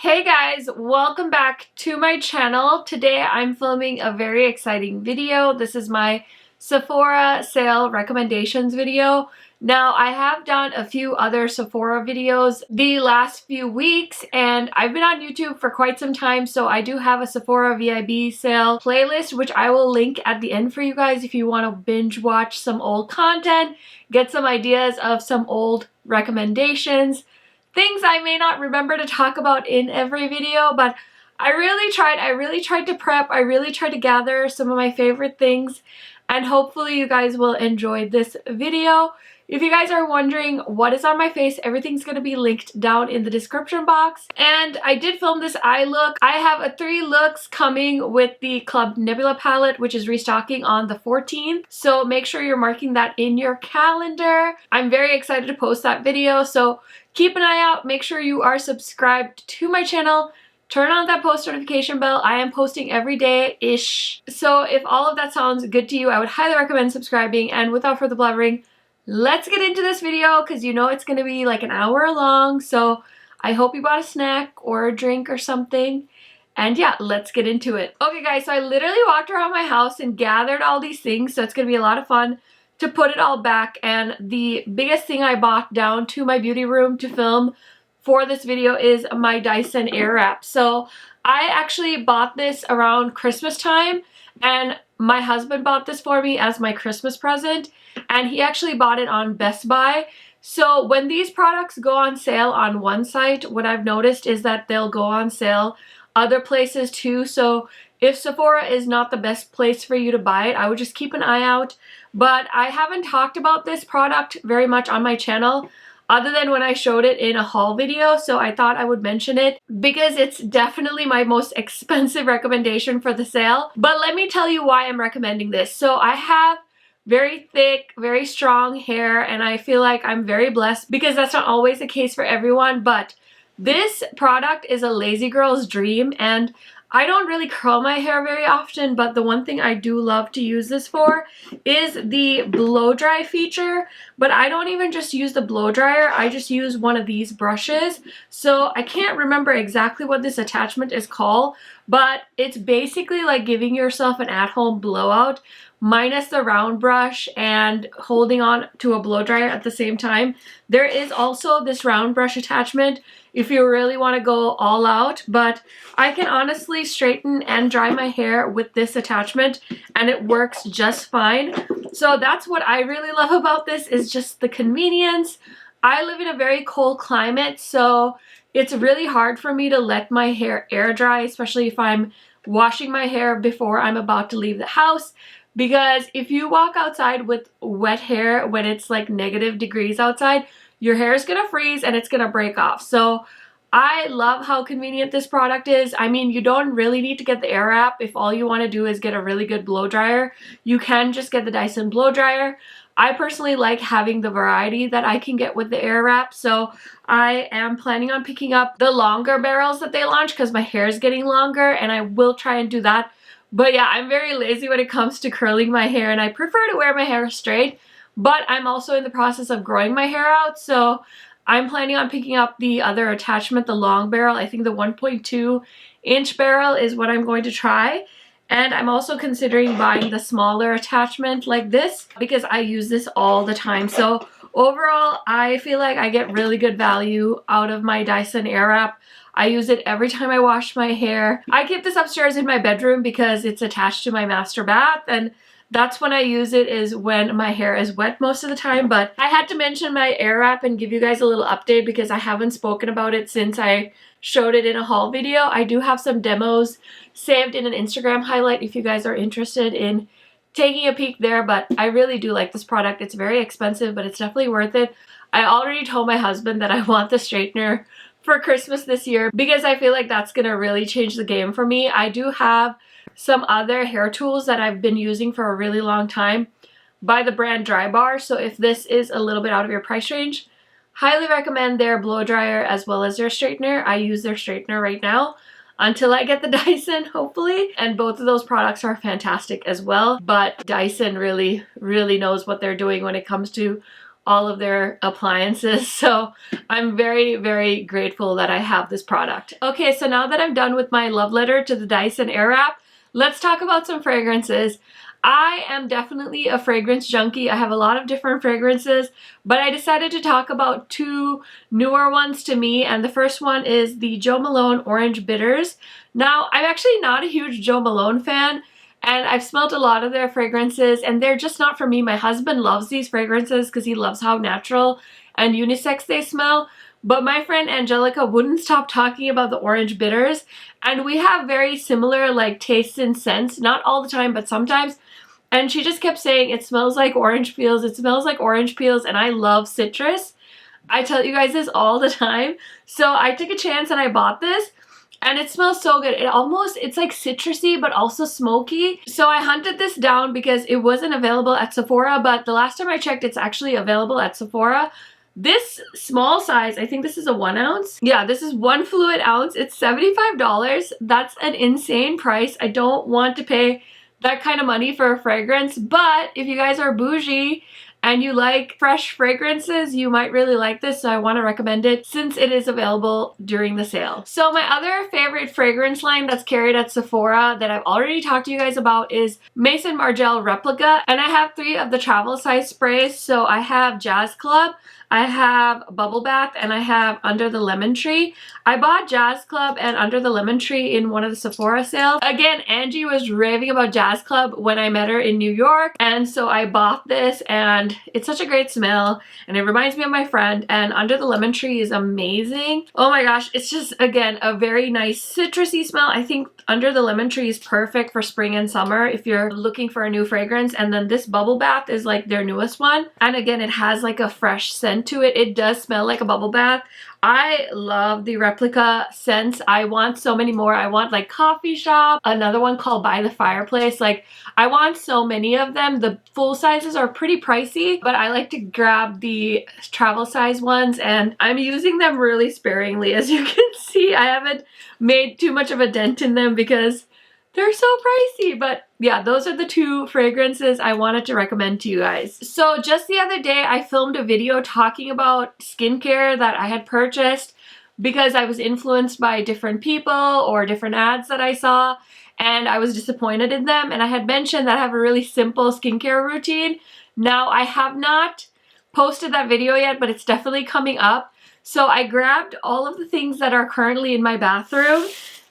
Hey guys, welcome back to my channel. Today I'm filming a very exciting video. This is my Sephora sale recommendations video. Now I have done a few other Sephora videos the last few weeks and I've been on YouTube for quite some time, so I do have a Sephora VIB sale playlist which I will link at the end for you guys if you want to binge watch some old content, get some ideas of some old recommendations. Things I may not remember to talk about in every video, but I really tried to prep, I really tried to gather some of my favorite things, and hopefully you guys will enjoy this video. If you guys are wondering what is on my face, everything's going to be linked down in the description box. And I did film this eye look. I have 3 looks coming with the Club Nebula palette, which is restocking on the 14th. So make sure you're marking that in your calendar. I'm very excited to post that video, so keep an eye out. Make sure you are subscribed to my channel. Turn on that post notification bell. I am posting every day-ish. So if all of that sounds good to you, I would highly recommend subscribing. And without further blabbering, let's get into this video because you know it's going to be like an hour long. So I hope you bought a snack or a drink or something. And yeah, let's get into it. Okay guys, so I literally walked around my house and gathered all these things. So it's going to be a lot of fun to put it all back. And the biggest thing I bought down to my beauty room to film for this video is my Dyson Airwrap. So I actually bought this around Christmas time, and my husband bought this for me as my Christmas present, and he actually bought it on Best Buy. So when these products go on sale on one site, what I've noticed is that they'll go on sale other places too. So if Sephora is not the best place for you to buy it, I would just keep an eye out. But I haven't talked about this product very much on my channel other than when I showed it in a haul video, so I thought I would mention it because it's definitely my most expensive recommendation for the sale. But let me tell you why I'm recommending this. So I have very thick, very strong hair, and I feel like I'm very blessed because that's not always the case for everyone, but this product is a lazy girl's dream, and I don't really curl my hair very often, but the one thing I do love to use this for is the blow dry feature. But I don't even just use the blow dryer, I just use one of these brushes. So I can't remember exactly what this attachment is called, but it's basically like giving yourself an at-home blowout minus the round brush and holding on to a blow dryer at the same time. There is also this round brush attachment if you really want to go all out, but I can honestly straighten and dry my hair with this attachment and it works just fine. So that's what I really love about this, is just the convenience. I live in a very cold climate, so it's really hard for me to let my hair air dry, especially if I'm washing my hair before I'm about to leave the house. Because if you walk outside with wet hair when it's like -degrees outside, your hair is gonna freeze and it's gonna break off. So I love how convenient this product is. I mean, you don't really need to get the Airwrap if all you want to do is get a really good blow dryer. You can just get the Dyson blow dryer. I personally like having the variety that I can get with the Airwrap, so I am planning on picking up the longer barrels that they launch because my hair is getting longer, and I will try and do that. But yeah, I'm very lazy when it comes to curling my hair, and I prefer to wear my hair straight, but I'm also in the process of growing my hair out, so I'm planning on picking up the other attachment, the long barrel. I think the 1.2-inch barrel is what I'm going to try. And I'm also considering buying the smaller attachment like this because I use this all the time. So overall, I feel like I get really good value out of my Dyson Airwrap. I use it every time I wash my hair. I keep this upstairs in my bedroom because it's attached to my master bath, and that's when I use it, is when my hair is wet most of the time. But I had to mention my Airwrap and give you guys a little update because I haven't spoken about it since I showed it in a haul video. I do have some demos saved in an Instagram highlight if you guys are interested in taking a peek there, but I really do like this product. It's very expensive, but it's definitely worth it. I already told my husband that I want the straightener for Christmas this year because I feel like that's gonna really change the game for me. I do have some other hair tools that I've been using for a really long time by the brand Dry Bar, so if this is a little bit out of your price range, highly recommend their blow dryer as well as their straightener. I use their straightener right now until I get the Dyson, hopefully, and both of those products are fantastic as well. But Dyson really knows what they're doing when it comes to all of their appliances. So I'm very, very grateful that I have this product. Okay, so now that I'm done with my love letter to the Dyson Airwrap, let's talk about some fragrances. I am definitely a fragrance junkie. I have a lot of different fragrances, but I decided to talk about two newer ones to me, and the first one is the Jo Malone Orange Bitters. Now, I'm actually not a huge Jo Malone fan, and I've smelled a lot of their fragrances, and they're just not for me. My husband loves these fragrances because he loves how natural and unisex they smell. But my friend Angelica wouldn't stop talking about the orange bitters, and we have very similar like tastes and scents, not all the time, but sometimes. And she just kept saying, it smells like orange peels, it smells like orange peels, and I love citrus. I tell you guys this all the time. So I took a chance and I bought this. And it smells so good. It's like citrusy, but also smoky. So I hunted this down because it wasn't available at Sephora, but the last time I checked, it's actually available at Sephora. This small size, I think this is a 1 ounce. Yeah, this is 1 fluid ounce. It's $75. That's an insane price. I don't want to pay that kind of money for a fragrance, but if you guys are bougie and you like fresh fragrances, you might really like this, so I want to recommend it since it is available during the sale. So my other favorite fragrance line that's carried at Sephora that I've already talked to you guys about is Maison Margiela Replica, and I have 3 of the travel size sprays. So I have Jazz Club, I have Bubble Bath, and I have Under the Lemon Tree. I bought Jazz Club and Under the Lemon Tree in one of the Sephora sales. Again, Angie was raving about Jazz Club when I met her in New York, and so I bought this, and it's such a great smell, and it reminds me of my friend. And Under the Lemon Tree is amazing. Oh my gosh, it's just, again, a very nice citrusy smell. I think Under the Lemon Tree is perfect for spring and summer if you're looking for a new fragrance. And then this Bubble Bath is like their newest one, and again, it has like a fresh scent to it. It does smell like a bubble bath. I love the Replica scents. I want so many more. I want like Coffee Shop, another one called By the Fireplace. Like, I want so many of them. The full sizes are pretty pricey, but I like to grab the travel size ones, and I'm using them really sparingly. As you can see, I haven't made too much of a dent in them because they're so pricey. But yeah, those are the 2 fragrances I wanted to recommend to you guys. So just the other day, I filmed a video talking about skincare that I had purchased because I was influenced by different people or different ads that I saw, and I was disappointed in them. And I had mentioned that I have a really simple skincare routine. Now, I have not posted that video yet, but it's definitely coming up. So I grabbed all of the things that are currently in my bathroom,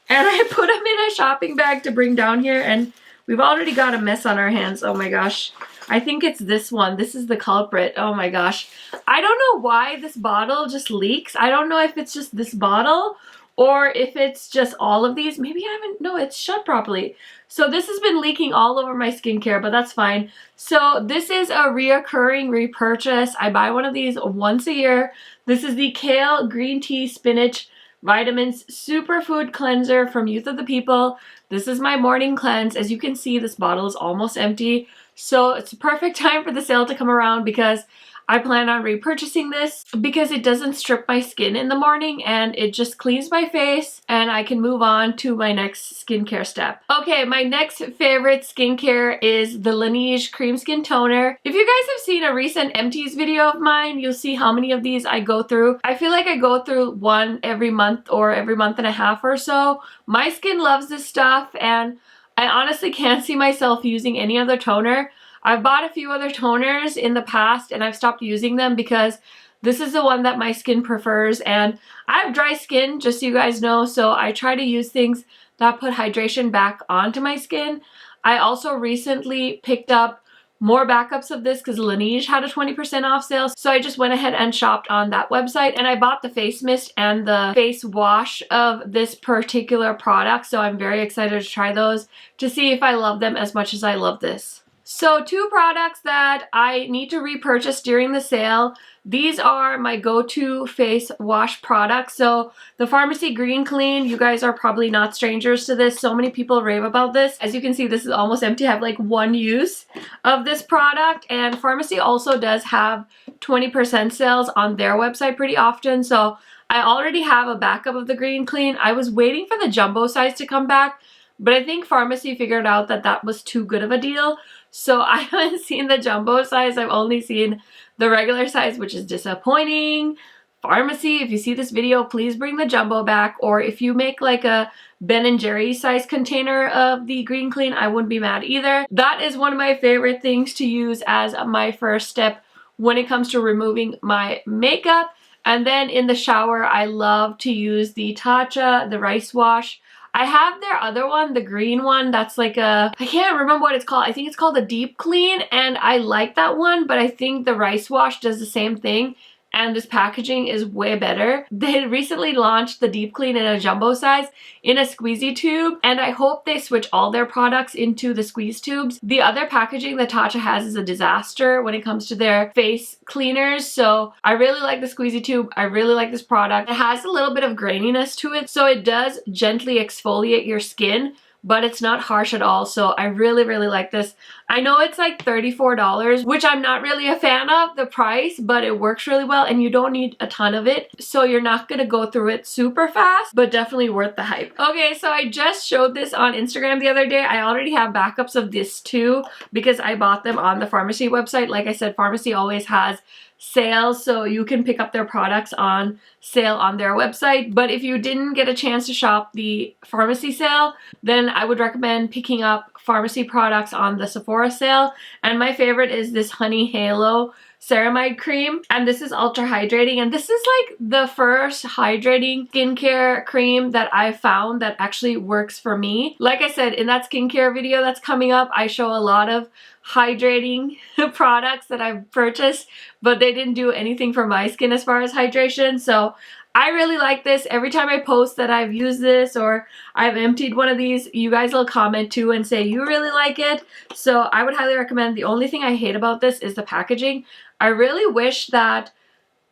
and I put them in a shopping bag to bring down here, and we've already got a mess on our hands. Oh my gosh. I think it's this one. This is the culprit. Oh my gosh. I don't know why this bottle just leaks. I don't know if it's just this bottle or if it's just all of these. Maybe I haven't, no, it's shut properly. So this has been leaking all over my skincare, but that's fine. So this is a reoccurring repurchase. I buy one of these once a year. This is the Kale Green Tea Spinach Vitamins Superfood Cleanser from Youth of the People. This is my morning cleanse. As you can see, this bottle is almost empty. So it's a perfect time for the sale to come around because I plan on repurchasing this because it doesn't strip my skin in the morning, and it just cleans my face, and I can move on to my next skincare step. Okay, my next favorite skincare is the Laneige Cream Skin Toner. If you guys have seen a recent empties video of mine, you'll see how many of these I go through. I feel like I go through one every month or every month and a half or so. My skin loves this stuff, and I honestly can't see myself using any other toner. I've bought a few other toners in the past, and I've stopped using them because this is the one that my skin prefers, and I have dry skin, just so you guys know, so I try to use things that put hydration back onto my skin. I also recently picked up more backups of this because Laneige had a 20% off sale, so I just went ahead and shopped on that website, and I bought the face mist and the face wash of this particular product, so I'm very excited to try those to see if I love them as much as I love this. So 2 products that I need to repurchase during the sale. These are my go-to face wash products. So the Pharmacy Green Clean, you guys are probably not strangers to this. So many people rave about this. As you can see, this is almost empty. I have like 1 use of this product. And Pharmacy also does have 20% sales on their website pretty often. So I already have a backup of the Green Clean. I was waiting for the jumbo size to come back, but I think Pharmacy figured out that that was too good of a deal. So I haven't seen the jumbo size. I've only seen the regular size, which is disappointing. Pharmacy, if you see this video, please bring the jumbo back. Or if you make like a Ben & Jerry's size container of the Green Clean, I wouldn't be mad either. That is one of my favorite things to use as my first step when it comes to removing my makeup. And then in the shower, I love to use the Tatcha, the rice wash. I have their other one, the green one, that's like a, I can't remember what it's called. I think it's called the Deep Clean, and I like that one, but I think the rice wash does the same thing. And this packaging is way better. They recently launched the Deep Clean in a jumbo size in a squeezy tube, and I hope they switch all their products into the squeeze tubes. The other packaging that Tatcha has is a disaster when it comes to their face cleaners, so I really like the squeezy tube. I really like this product. It has a little bit of graininess to it, so it does gently exfoliate your skin, but it's not harsh at all, so I really, really like this. I know it's like $34, which I'm not really a fan of the price, but it works really well and you don't need a ton of it, so you're not gonna go through it super fast, but definitely worth the hype. Okay, so I just showed this on Instagram the other day. I already have backups of this too because I bought them on the Pharmacy website. Like I said, Pharmacy always has sales, so you can pick up their products on sale on their website. But if you didn't get a chance to shop the Pharmacy sale, then I would recommend picking up Pharmacy products on the Sephora sale. And my favorite is this Honey Halo ceramide cream, and this is ultra hydrating, and this is like the first hydrating skincare cream that I found that actually works for me. Like I said, in that skincare video that's coming up, I show a lot of hydrating products that I've purchased, but they didn't do anything for my skin as far as hydration. So I really like this. Every time I post that I've used this or I've emptied one of these, you guys will comment too and say you really like it. So I would highly recommend. The only thing I hate about this is the packaging. I really wish that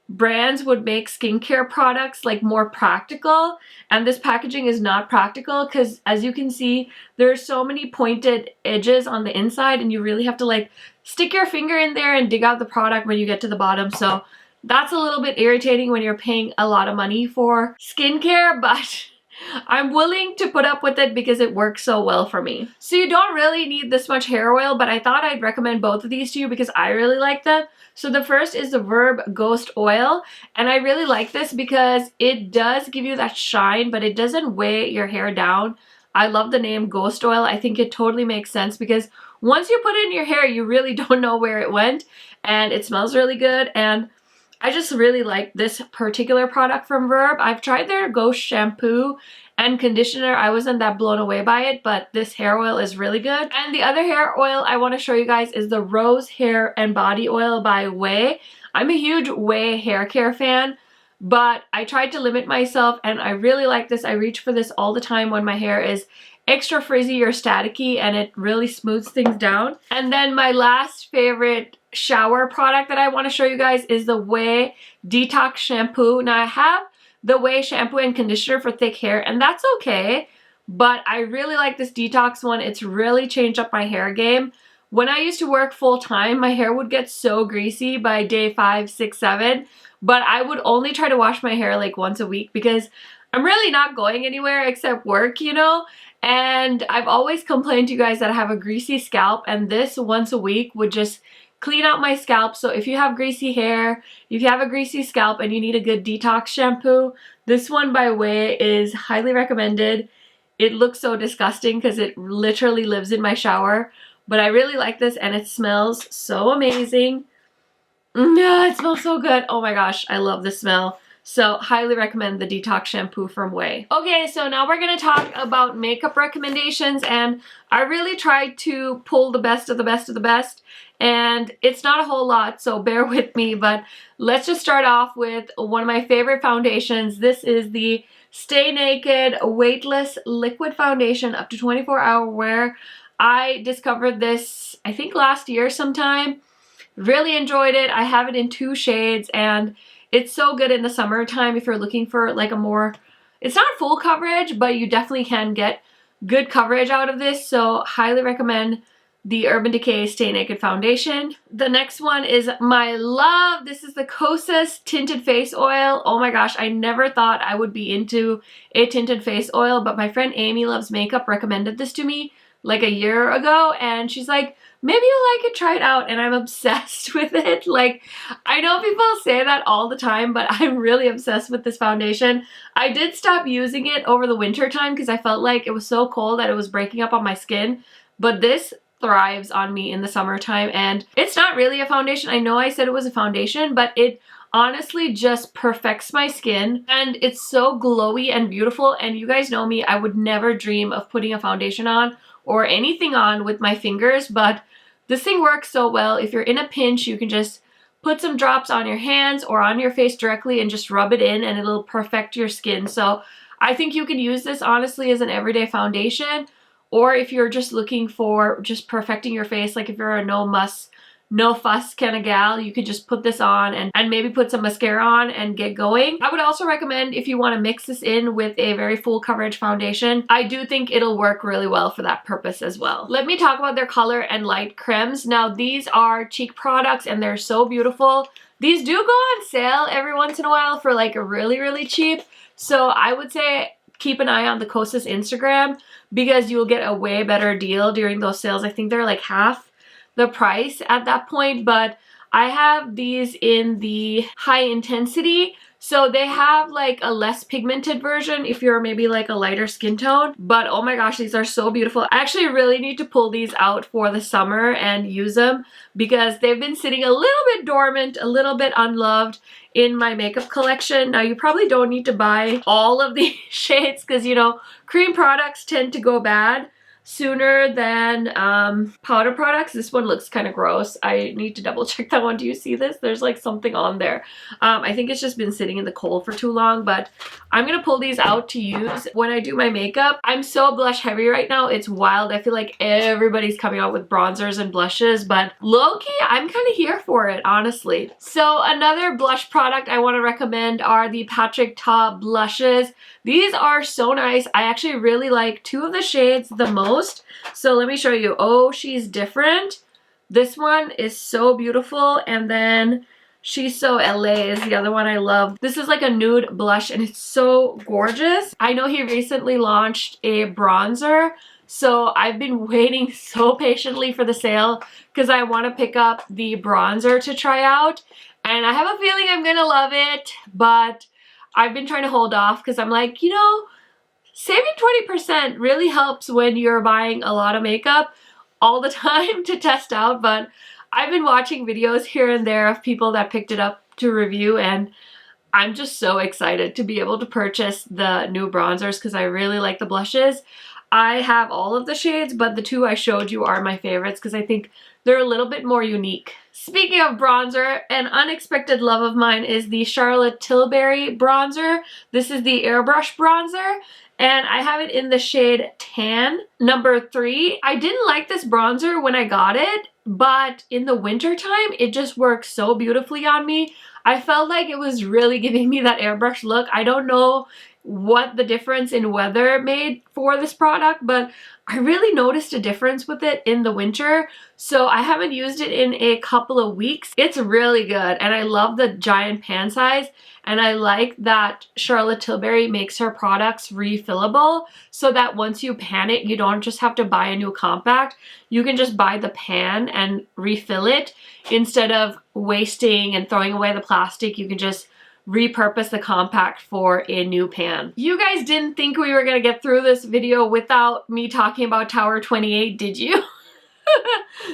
brands would make skincare products like more practical, and this packaging is not practical because, as you can see, there's so many pointed edges on the inside and you really have to like stick your finger in there and dig out the product when you get to the bottom. So that's a little bit irritating when you're paying a lot of money for skincare, but I'm willing to put up with it because it works so well for me. So you don't really need this much hair oil, but I thought I'd recommend both of these to you because I really like them. So the first is the VIB Ghost Oil, and I really like this because it does give you that shine, but it doesn't weigh your hair down. I love the name Ghost Oil. I think it totally makes sense because once you put it in your hair, you really don't know where it went, and it smells really good. And I just really like this particular product from VIB. I've tried their Ghost shampoo and conditioner. I wasn't that blown away by it, but this hair oil is really good. And the other hair oil I want to show you guys is the Rose Hair and Body Oil by Way. I'm a huge Way hair care fan, but I tried to limit myself and I really like this. I reach for this all the time when my hair is extra frizzy or staticky, and it really smooths things down. And then my last favorite shower product that I want to show you guys is the Way Detox Shampoo. Now I have the Way shampoo and conditioner for thick hair, and that's okay, but I really like this detox one. It's really changed up my hair game. When I used to work full-time, my hair would get so greasy by day 5, 6, 7, but I would only try to wash my hair like once a week because I'm really not going anywhere except work, you know? And I've always complained to you guys that I have a greasy scalp, and this once a week would just clean out my scalp. So if you have greasy hair, if you have a greasy scalp and you need a good detox shampoo, this one by Way is highly recommended. It looks so disgusting because it literally lives in my shower, but I really like this and it smells so amazing. Yeah, it smells so good. Oh my gosh, I love the smell. So highly recommend the detox shampoo from Way. Okay, so now we're going to talk about makeup recommendations, and I really tried to pull the best of the best of the best, and it's not a whole lot, so bear with me, but let's just start off with one of my favorite foundations. This is the Stay Naked Weightless Liquid Foundation up to 24-hour wear. I discovered this, I think last year sometime. Really enjoyed it. I have it in 2 shades, and it's so good in the summertime if you're looking for like a more, it's not full coverage, but you definitely can get good coverage out of this. So highly recommend the Urban Decay Stay Naked Foundation. The next one is my love. This is the Kosas Tinted Face Oil. Oh my gosh, I never thought I would be into a tinted face oil, but my friend Amy Loves Makeup recommended this to me like a year ago, and she's like, maybe you'll like it, try it out, and I'm obsessed with it. Like, I know people say that all the time, but I'm really obsessed with this foundation. I did stop using it over the winter time because I felt like it was so cold that it was breaking up on my skin, but this thrives on me in the summertime. And it's not really a foundation. I know I said it was a foundation, but it honestly just perfects my skin, and it's so glowy and beautiful. And you guys know me, I would never dream of putting a foundation on or anything on with my fingers, but this thing works so well. If you're in a pinch, you can just put some drops on your hands or on your face directly and just rub it in, and it'll perfect your skin. So I think you can use this honestly as an everyday foundation. Or if you're just looking for just perfecting your face, like if you're a no fuss kind of gal, you could just put this on and maybe put some mascara on and get going. I would also recommend if you want to mix this in with a very full coverage foundation. I do think it'll work really well for that purpose as well. Let me talk about their color and light creams. Now these are cheek products and they're so beautiful. These do go on sale every once in a while for like a really cheap. So I would say keep an eye on the Kosas Instagram because you'll get a way better deal during those sales. I think they're like half the price at that point, but I have these in the high intensity. So they have like a less pigmented version if you're maybe like a lighter skin tone. But oh my gosh, these are so beautiful. I actually really need to pull these out for the summer and use them because they've been sitting a little bit dormant, a little bit unloved in my makeup collection. Now you probably don't need to buy all of these shades because, you know, cream products tend to go bad sooner than powder products. This one looks kind of gross. I need to double check that one. Do you see this? There's like something on there. I think it's just been sitting in the cold for too long, but I'm gonna pull these out to use when I do my makeup. I'm so blush heavy right now. It's wild. I feel like everybody's coming out with bronzers and blushes, but low-key, I'm kind of here for it, honestly. So another blush product I want to recommend are the Patrick Ta blushes. These are so nice. I actually really like two of the shades the most. So let me show you. Oh, she's different. This one is so beautiful. And then She's So LA is the other one I love. This is like a nude blush and it's so gorgeous. I know he recently launched a bronzer, so I've been waiting so patiently for the sale because I want to pick up the bronzer to try out. And I have a feeling I'm gonna love it, but I've been trying to hold off because I'm like, you know, saving 20% really helps when you're buying a lot of makeup all the time to test out. But I've been watching videos here and there of people that picked it up to review, and I'm just so excited to be able to purchase the new bronzers because I really like the blushes. I have all of the shades, but the two I showed you are my favorites because I think they're a little bit more unique. Speaking of bronzer, an unexpected love of mine is the Charlotte Tilbury bronzer. This is the airbrush bronzer, and I have it in the shade Tan, number 3. I didn't like this bronzer when I got it, but in the winter time, it just works so beautifully on me. I felt like it was really giving me that airbrush look. I don't know what the difference in weather made for this product, but I really noticed a difference with it in the winter. So I haven't used it in a couple of weeks. It's really good, and I love the giant pan size, and I like that Charlotte Tilbury makes her products refillable so that once you pan it, you don't just have to buy a new compact. You can just buy the pan and refill it instead of wasting and throwing away the plastic. You can just repurpose the compact for a new pan. You guys didn't think we were gonna get through this video without me talking about Tower 28, did you?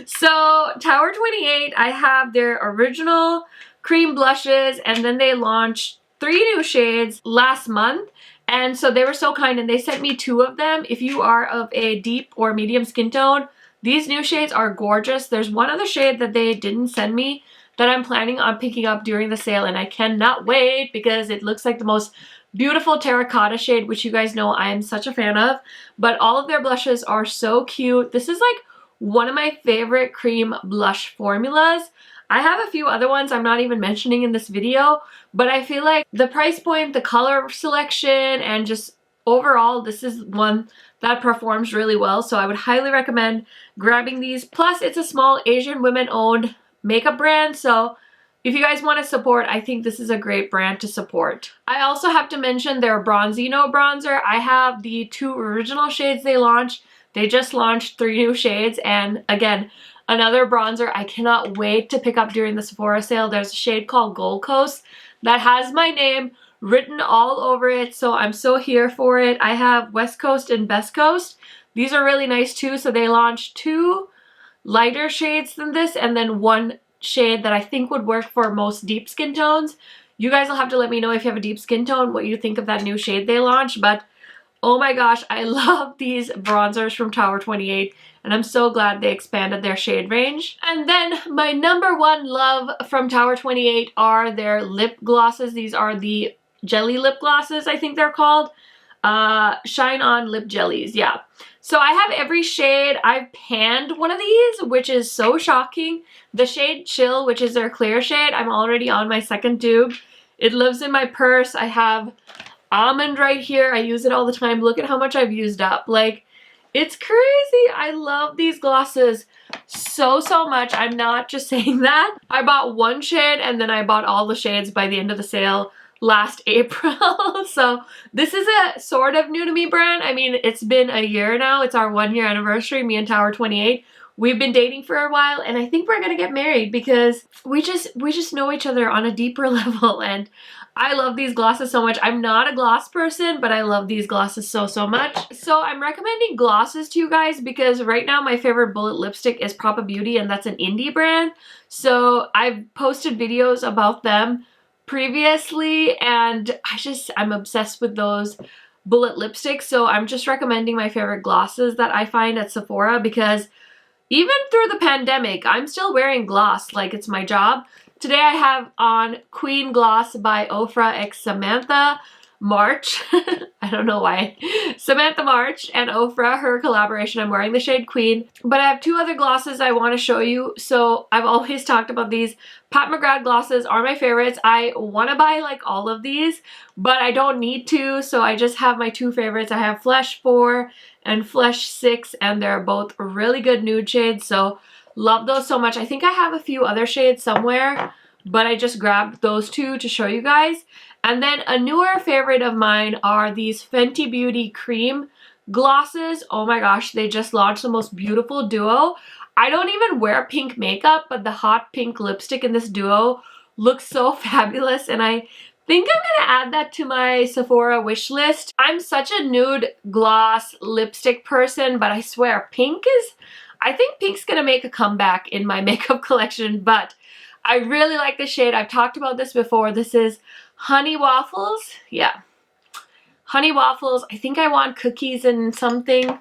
So Tower 28, I have their original cream blushes, and then they launched 3 new shades last month. And so they were so kind and they sent me 2 of them. If you are of a deep or medium skin tone, these new shades are gorgeous. There's one other shade that they didn't send me that I'm planning on picking up during the sale, and I cannot wait because it looks like the most beautiful terracotta shade, which you guys know I am such a fan of. But all of their blushes are so cute. This is like one of my favorite cream blush formulas. I have a few other ones I'm not even mentioning in this video, but I feel like the price point, the color selection, and just overall, this is one that performs really well. So I would highly recommend grabbing these. Plus, it's a small Asian women-owned makeup brand. So if you guys want to support, I think this is a great brand to support. I also have to mention their Bronzino bronzer. I have the 2 original shades they launched. They just launched 3 new shades. And again, another bronzer I cannot wait to pick up during the Sephora sale. There's a shade called Gold Coast that has my name written all over it, so I'm so here for it. I have West Coast and Best Coast. These are really nice too. So they launched 2 lighter shades than this and then 1 shade that I think would work for most deep skin tones. You guys will have to let me know if you have a deep skin tone what you think of that new shade they launched, but oh my gosh, I love these bronzers from Tower 28, and I'm so glad they expanded their shade range. And then my number 1 love from Tower 28 are their lip glosses. These are the jelly lip glosses, I think they're called. Shine On Lip Jellies, yeah. So I have every shade. I've panned one of these, which is so shocking. The shade Chill, which is their clear shade, I'm already on my 2nd tube. It lives in my purse. I have Almond right here. I use it all the time. Look at how much I've used up. Like, it's crazy. I love these glosses so much. I'm not just saying that. I bought 1 shade and then I bought all the shades by the end of the sale last April. So this is a sort of new to me brand. I mean, it's been a year now. It's our 1-year anniversary, me and Tower 28. We've been dating for a while, and I think we're gonna get married because we just know each other on a deeper level, and I love these glosses so much. I'm not a gloss person, but I love these glosses so much. So I'm recommending glosses to you guys because right now my favorite bullet lipstick is Propa Beauty, and that's an indie brand. So I've posted videos about them previously, and I'm obsessed with those bullet lipsticks. So I'm just recommending my favorite glosses that I find at Sephora because even through the pandemic, I'm still wearing gloss like it's my job. Today I have on Queen Gloss by Ofra x Samantha March. I don't know why. Samantha March and Ofra, her collaboration. I'm wearing the shade Queen. But I have 2 other glosses I want to show you. So I've always talked about these. Pat McGrath glosses are my favorites. I want to buy like all of these, but I don't need to. So I just have my 2 favorites. I have Flesh 4 and Flesh 6, and they're both really good nude shades. So love those so much. I think I have a few other shades somewhere, but I just grabbed those 2 to show you guys. And then a newer favorite of mine are these Fenty Beauty cream glosses. Oh my gosh, they just launched the most beautiful duo. I don't even wear pink makeup, but the hot pink lipstick in this duo looks so fabulous, and I think I'm gonna add that to my Sephora wish list. I'm such a nude gloss lipstick person, but I swear I think pink's gonna make a comeback in my makeup collection, but I really like this shade. I've talked about this before. This is Honey Waffles. Yeah. Honey Waffles. I think I want cookies and something.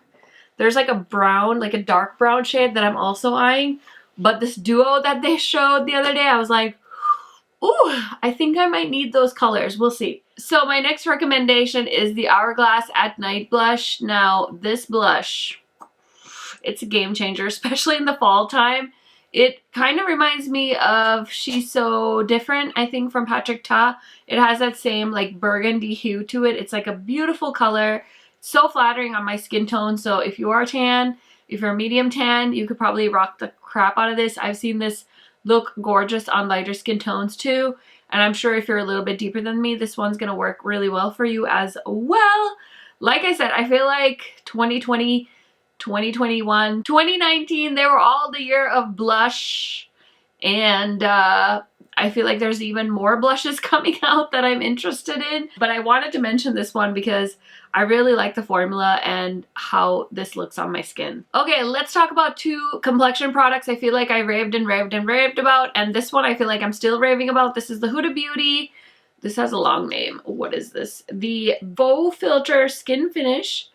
There's like a brown, like a dark brown shade that I'm also eyeing. But this duo that they showed the other day, I was like, ooh, I think I might need those colors. We'll see. So my next recommendation is the Hourglass at Night blush. Now, this blush, it's a game changer, especially in the fall time. It kind of reminds me of She's So Different, I think, from Patrick Ta. It has that same like burgundy hue to it. It's like a beautiful color. So flattering on my skin tone. So if you are tan, if you're medium tan, you could probably rock the crap out of this. I've seen this look gorgeous on lighter skin tones too. And I'm sure if you're a little bit deeper than me, this one's going to work really well for you as well. Like I said, I feel like 2020, 2021, 2019, they were all the year of blush, and I feel like there's even more blushes coming out that I'm interested in, but I wanted to mention this one because I really like the formula and how this looks on my skin. Okay, let's talk about 2 complexion products I feel like I raved about, and this one I feel like I'm still raving about. This is the Huda Beauty. This has a long name. What is this? The Faux Filter Skin Finish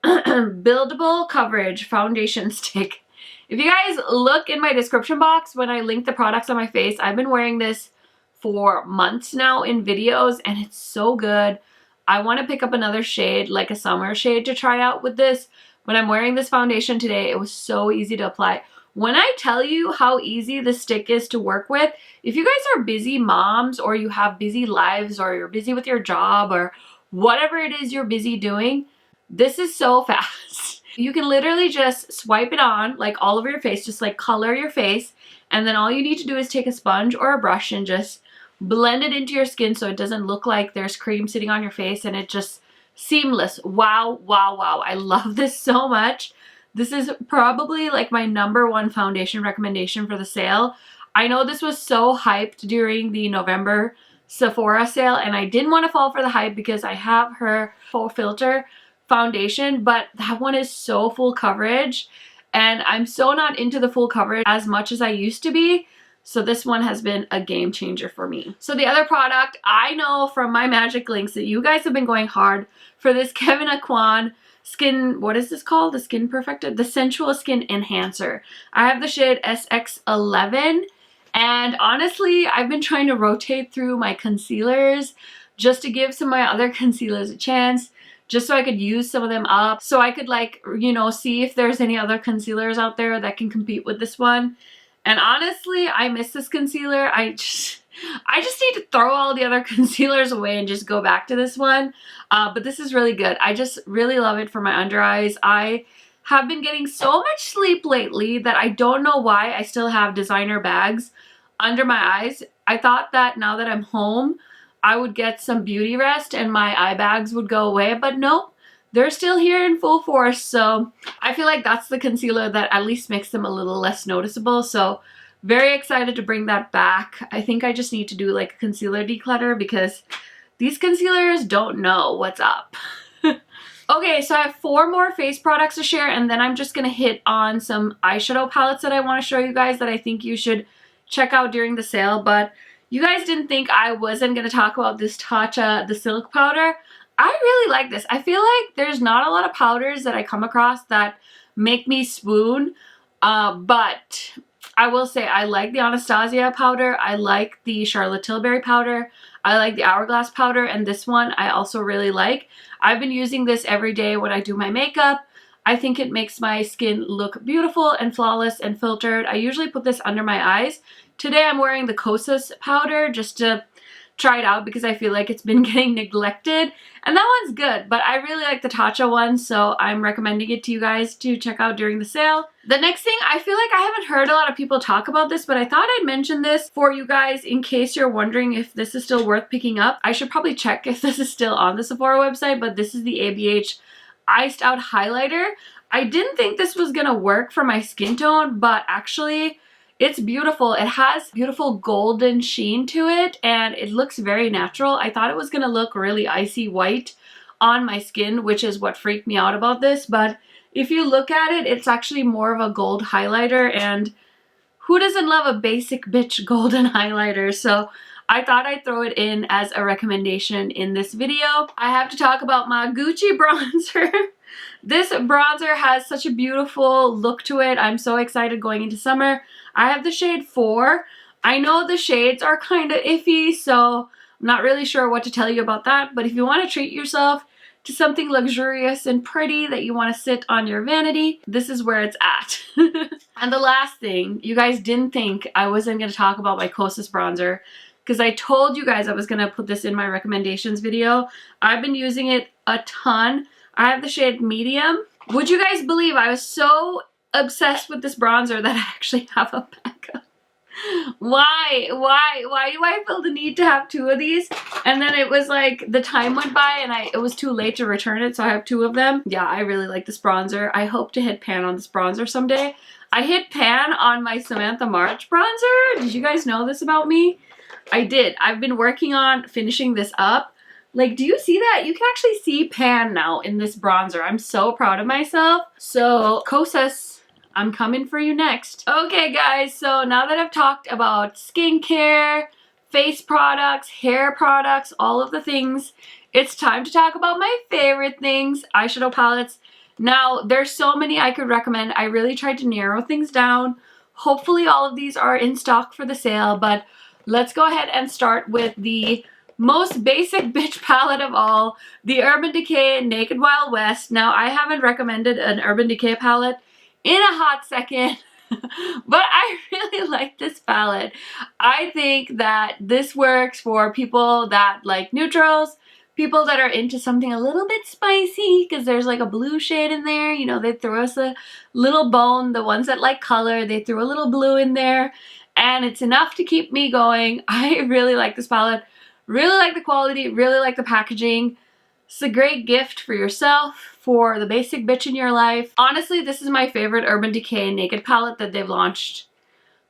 Buildable Coverage Foundation Stick. If you guys look in my description box when I link the products on my face, I've been wearing this for months now in videos, and it's so good. I want to pick up another shade, like a summer shade, to try out with this. When I'm wearing this foundation today, it was so easy to apply. When I tell you how easy the stick is to work with, if you guys are busy moms, or you have busy lives, or you're busy with your job, or whatever it is you're busy doing, this is so fast. You can literally just swipe it on like all over your face, just like color your face, and then all you need to do is take a sponge or a brush and just blend it into your skin so it doesn't look like there's cream sitting on your face, and it just seamless. Wow, wow, wow. I love this so much. This is probably like my #1 foundation recommendation for the sale. I know this was so hyped during the November Sephora sale, and I didn't want to fall for the hype because I have her full filter foundation, but that one is so full coverage, and I'm so not into the full coverage as much as I used to be. So this one has been a game changer for me. So the other product, I know from my magic links that you guys have been going hard for this Kevyn Aucoin skin, what is this called? The Skin Perfector? The Sensual Skin Enhancer. I have the shade SX11, and honestly, I've been trying to rotate through my concealers just to give some of my other concealers a chance, just so I could use some of them up, so I could like, you know, see if there's any other concealers out there that can compete with this one. And honestly, I miss this concealer. I just need to throw all the other concealers away and just go back to this one. But this is really good. I just really love it for my under eyes. I have been getting so much sleep lately that I don't know why I still have designer bags under my eyes. I thought that now that I'm home, I would get some beauty rest and my eye bags would go away, but nope. They're still here in full force, so I feel like that's the concealer that at least makes them a little less noticeable. So very excited to bring that back. I think I just need to do like a concealer declutter because these concealers don't know what's up. Okay, so I have 4 more face products to share, and then I'm just going to hit on some eyeshadow palettes that I want to show you guys that I think you should check out during the sale. But you guys didn't think I wasn't going to talk about this Tatcha, the Silk Powder. I really like this. I feel like there's not a lot of powders that I come across that make me swoon, but I will say I like the Anastasia powder, I like the Charlotte Tilbury powder, I like the Hourglass powder, and this one I also really like. I've been using this every day when I do my makeup. I think it makes my skin look beautiful and flawless and filtered. I usually put this under my eyes. Today I'm wearing the Kosas powder just to try it out because I feel like it's been getting neglected, and that one's good, but I really like the Tatcha one, so I'm recommending it to you guys to check out during the sale. The next thing, I feel like I haven't heard a lot of people talk about this, but I thought I'd mention this for you guys in case you're wondering if this is still worth picking up. I should probably check if this is still on the Sephora website, but this is the ABH Iced Out Highlighter. I didn't think this was gonna work for my skin tone, but actually it's beautiful. It has beautiful golden sheen to it, and it looks very natural. I thought it was gonna look really icy white on my skin, which is what freaked me out about this, but if you look at it, it's actually more of a gold highlighter, and who doesn't love a basic bitch golden highlighter? So I thought I'd throw it in as a recommendation in this video. I have to talk about my Gucci bronzer. This bronzer has such a beautiful look to it. I'm so excited going into summer. I have the shade 4. I know the shades are kind of iffy, so I'm not really sure what to tell you about that, but if you want to treat yourself to something luxurious and pretty that you want to sit on your vanity, this is where it's at. And the last thing, you guys didn't think I wasn't going to talk about my Kosas bronzer, because I told you guys I was going to put this in my recommendations video. I've been using it a ton. I have the shade medium. Would you guys believe I was so obsessed with this bronzer that I actually have a backup? Why do I feel the need to have 2 of these? And then it was like the time went by and it was too late to return it, so I have 2 of them. Yeah, I really like this bronzer. I hope to hit pan on this bronzer someday. I hit pan on my Samantha March bronzer. Did you guys know this about me? I did. I've been working on finishing this up. Like, do you see that? You can actually see pan now in this bronzer. I'm so proud of myself. So, Kosas, I'm coming for you next. Okay, guys, so now that I've talked about skincare, face products, hair products, all of the things, it's time to talk about my favorite things, eyeshadow palettes. Now, there's so many I could recommend. I really tried to narrow things down. Hopefully all of these are in stock for the sale, but let's go ahead and start with the most basic bitch palette of all, the Urban Decay Naked Wild West. Now, I haven't recommended an Urban Decay palette in a hot second, but I really like this palette. I think that this works for people that like neutrals, people that are into something a little bit spicy, because there's like a blue shade in there, you know, they throw us a little bone. The ones that like color, they threw a little blue in there, and it's enough to keep me going. I really like this palette, really like the quality, really like the packaging. It's a great gift for yourself, for the basic bitch in your life. Honestly, this is my favorite Urban Decay Naked palette that they've launched,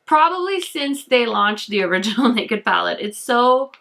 probably since they launched the original Naked palette. It's so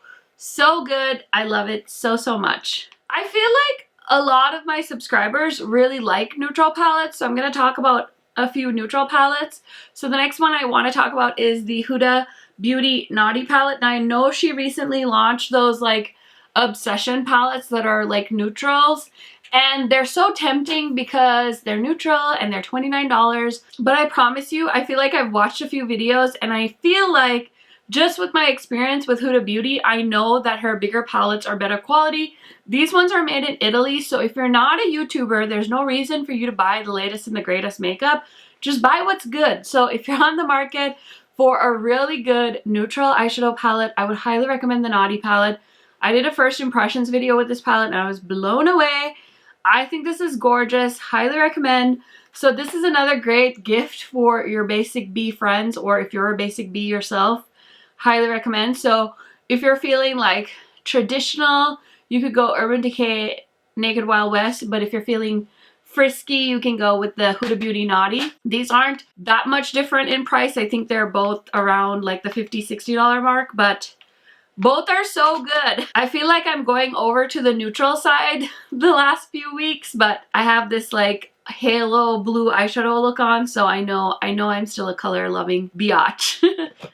good. I love it so much. I feel like a lot of my subscribers really like neutral palettes, so I'm going to talk about a few neutral palettes. So the next one I want to talk about is the Huda Beauty Naughty palette. Now I know she recently launched those like Obsession palettes that are like neutrals, and they're so tempting because they're neutral and they're $29. But I promise you, I feel like I've watched a few videos and I feel like just with my experience with Huda Beauty, I know that her bigger palettes are better quality. These ones are made in Italy, so if you're not a YouTuber, there's no reason for you to buy the latest and the greatest makeup. Just buy what's good. So if you're on the market for a really good neutral eyeshadow palette, I would highly recommend the Naughty palette. I did a first impressions video with this palette and I was blown away. I think this is gorgeous. Highly recommend. So this is another great gift for your basic B friends, or if you're a basic B yourself. Highly recommend. So if you're feeling like traditional, you could go Urban Decay Naked Wild West, but if you're feeling frisky, you can go with the Huda Beauty Naughty. These aren't that much different in price. I think they're both around like the $50–$60 mark, but both are so good. I feel like I'm going over to the neutral side the last few weeks, but I have this like halo blue eyeshadow look on, so I know I'm still a color loving biatch.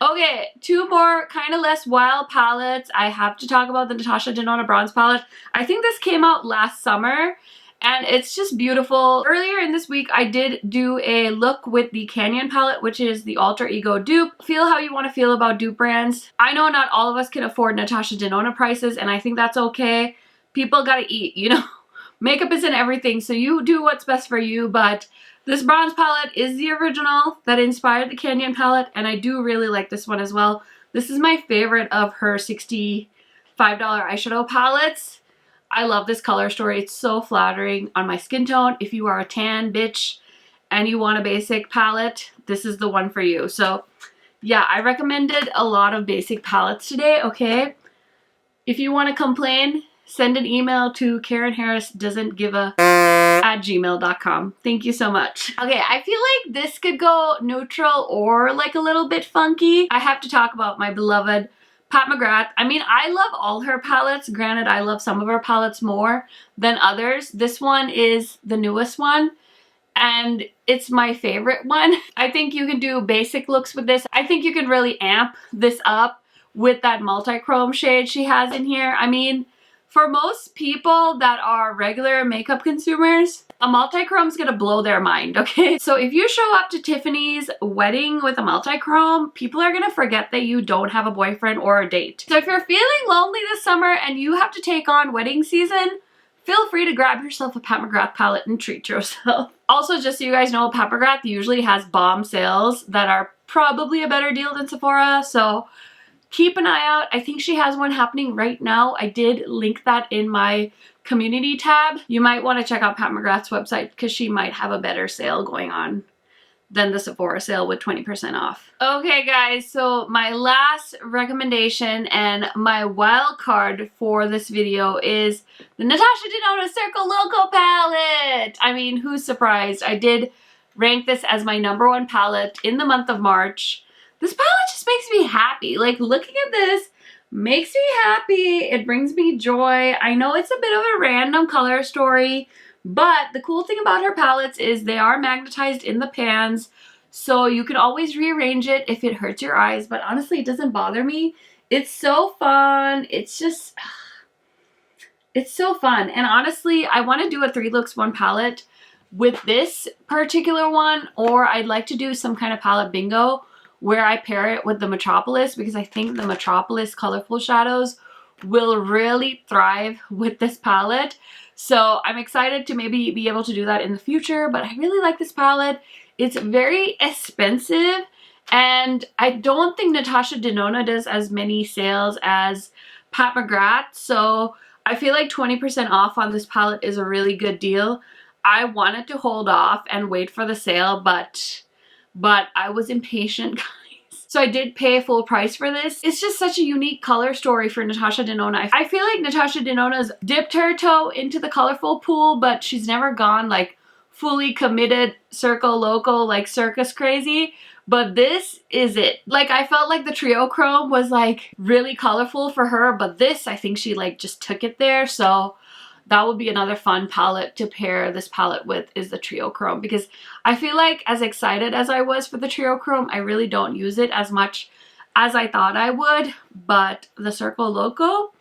Okay, two more kind of less wild palettes. I have to talk about the Natasha Denona Bronze palette. I think this came out last summer and it's just beautiful. Earlier in this week, I did do a look with the Canyon palette, which is the Alter Ego dupe. Feel how you want to feel about dupe brands. I know not all of us can afford Natasha Denona prices, and I think that's okay. People gotta eat, you know? Makeup isn't everything, so you do what's best for you, but this bronze palette is the original that inspired the Canyon palette, and I do really like this one as well. This is my favorite of her $65 eyeshadow palettes. I love this color story. It's so flattering on my skin tone. If you are a tan bitch and you want a basic palette, this is the one for you. So yeah, I recommended a lot of basic palettes today, okay? If you want to complain, send an email to KarenHarrisDoesn'tGiveA@gmail.com. Thank you so much. Okay, I feel like this could go neutral or like a little bit funky. I have to talk about my beloved Pat McGrath. I mean, I love all her palettes. Granted, I love some of her palettes more than others. This one is the newest one, and it's my favorite one. I think you can do basic looks with this. I think you can really amp this up with that multi-chrome shade she has in here. I mean, for most people that are regular makeup consumers, a multi-chrome is gonna blow their mind, okay? So if you show up to Tiffany's wedding with a multi-chrome, people are gonna forget that you don't have a boyfriend or a date. So if you're feeling lonely this summer and you have to take on wedding season, feel free to grab yourself a Pat McGrath palette and treat yourself. Also, just so you guys know, Pat McGrath usually has bomb sales that are probably a better deal than Sephora, so keep an eye out. I think she has one happening right now. I did link that in my community tab. You might want to check out Pat McGrath's website because she might have a better sale going on than the Sephora sale with 20% off. Okay guys, so my last recommendation and my wild card for this video is the Natasha Denona Circle Loco palette. I mean, who's surprised? I did rank this as my #1 palette in the month of March. This palette just makes me happy. Like, looking at this makes me happy. It brings me joy. I know it's a bit of a random color story, but the cool thing about her palettes is they are magnetized in the pans, so you can always rearrange it if it hurts your eyes, but honestly, it doesn't bother me. It's so fun. It's just, it's so fun. And honestly, I want to do a 3 looks 1 palette with this particular one, or I'd like to do some kind of palette bingo where I pair it with the Metropolis, because I think the Metropolis colorful shadows will really thrive with this palette. So I'm excited to maybe be able to do that in the future, but I really like this palette. It's very expensive, and I don't think Natasha Denona does as many sales as Pat McGrath, so I feel like 20% off on this palette is a really good deal. I wanted to hold off and wait for the sale, but I was impatient, guys. So I did pay full price for this. It's just such a unique color story for Natasha Denona. I feel like Natasha Denona's dipped her toe into the colorful pool, but she's never gone like fully committed circle loco, like circus crazy. But this is it. Like, I felt like the Trio Chrome was like really colorful for her, but this, I think she like just took it there. So that would be another fun palette to pair this palette with, is the Trio Chrome, because I feel like as excited as I was for the Trio Chrome, I really don't use it as much as I thought I would. But the Circle Loco,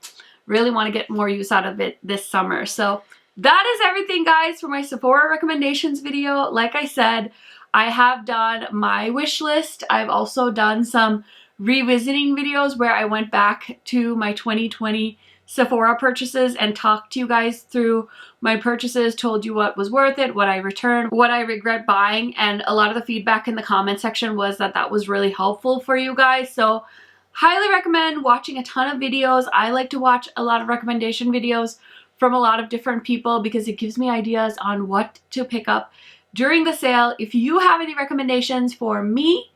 really want to get more use out of it this summer. So that is everything, guys, for my Sephora recommendations video. Like I said, I have done my wish list. I've also done some revisiting videos where I went back to my 2020 Sephora purchases and talked to you guys through my purchases, told you what was worth it, what I returned, what I regret buying, and a lot of the feedback in the comment section was that that was really helpful for you guys. So highly recommend watching a ton of videos. I like to watch a lot of recommendation videos from a lot of different people because it gives me ideas on what to pick up during the sale. If you have any recommendations for me,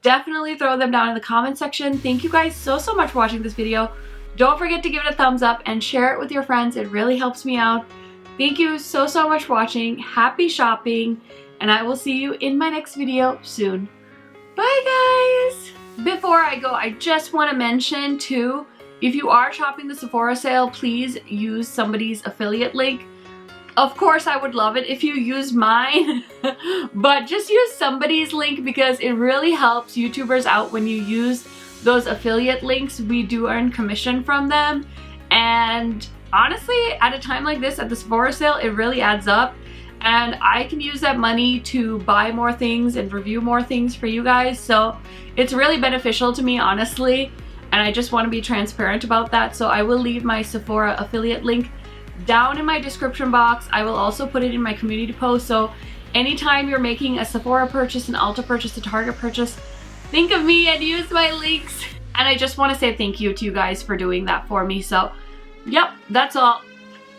definitely throw them down in the comment section. Thank you guys so much for watching this video. Don't forget to give it a thumbs up and share it with your friends. It really helps me out. Thank you so much for watching. Happy shopping, and I will see you in my next video soon. Bye, guys! Before I go, I just want to mention too, if you are shopping the Sephora sale, please use somebody's affiliate link. Of course, I would love it if you used mine, but just use somebody's link because it really helps YouTubers out when you use those affiliate links. We do earn commission from them, and honestly, at a time like this, at the Sephora sale, it really adds up, and I can use that money to buy more things and review more things for you guys. So it's really beneficial to me, honestly, and I just want to be transparent about that. So I will leave my Sephora affiliate link down in my description box. I will also put it in my community post, so anytime you're making a Sephora purchase, an Ulta purchase, a Target purchase, think of me and use my links. And I just want to say thank you to you guys for doing that for me. So, yep, that's all.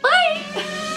Bye!